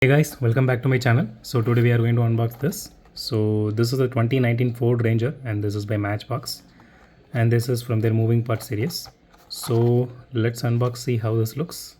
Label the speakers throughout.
Speaker 1: Hey guys, welcome back to my channel. So today we are going to unbox this. So this is the 2019 Ford Ranger and this is by Matchbox and this is from their moving part series. So let's unbox, see how this looks.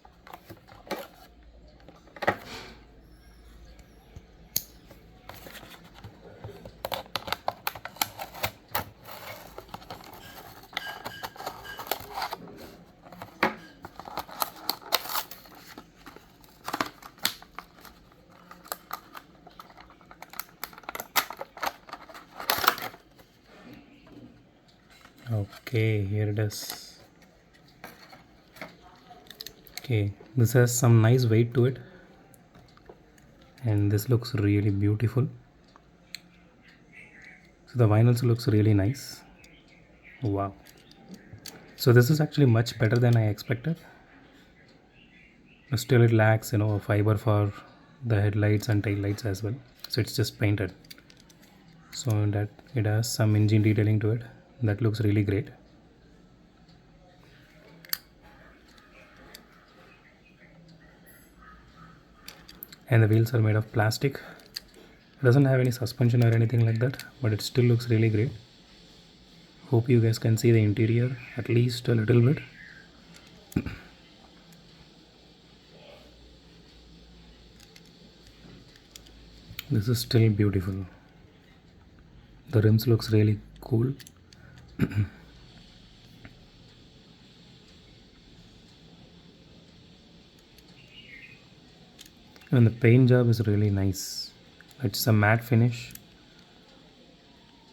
Speaker 1: Okay, here it is. Okay, this has some nice weight to it and this looks really beautiful. So the vinyls looks really nice. Wow. So this is actually much better than I expected. Still it lacks, a fiber for the headlights and tail lights as well. So it's just painted. So that it has some engine detailing to it. That looks really great. And the wheels are made of plastic. It doesn't have any suspension or anything like that, but it still looks really great. Hope you guys can see the interior at least a little bit. This is still beautiful. The rims looks really cool. And the paint job is really nice. It's a matte finish.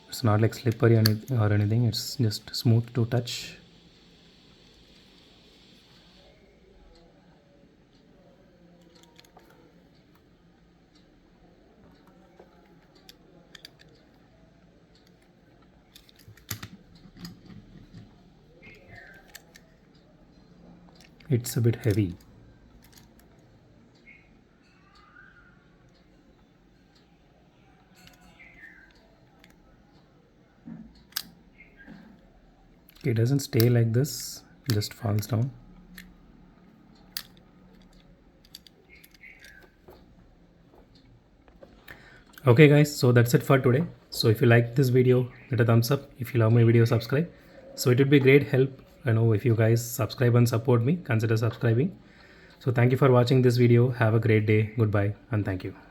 Speaker 1: It's not like slippery or anything. It's just smooth to touch. It's a bit heavy. It doesn't stay like this, it just falls down. Okay guys, so that's it for today. So if you like this video, hit a thumbs up. If you love my video, subscribe. So it would be great help, if you guys subscribe and support me, consider subscribing. So thank you for watching this video. Have a great day. Goodbye and thank you.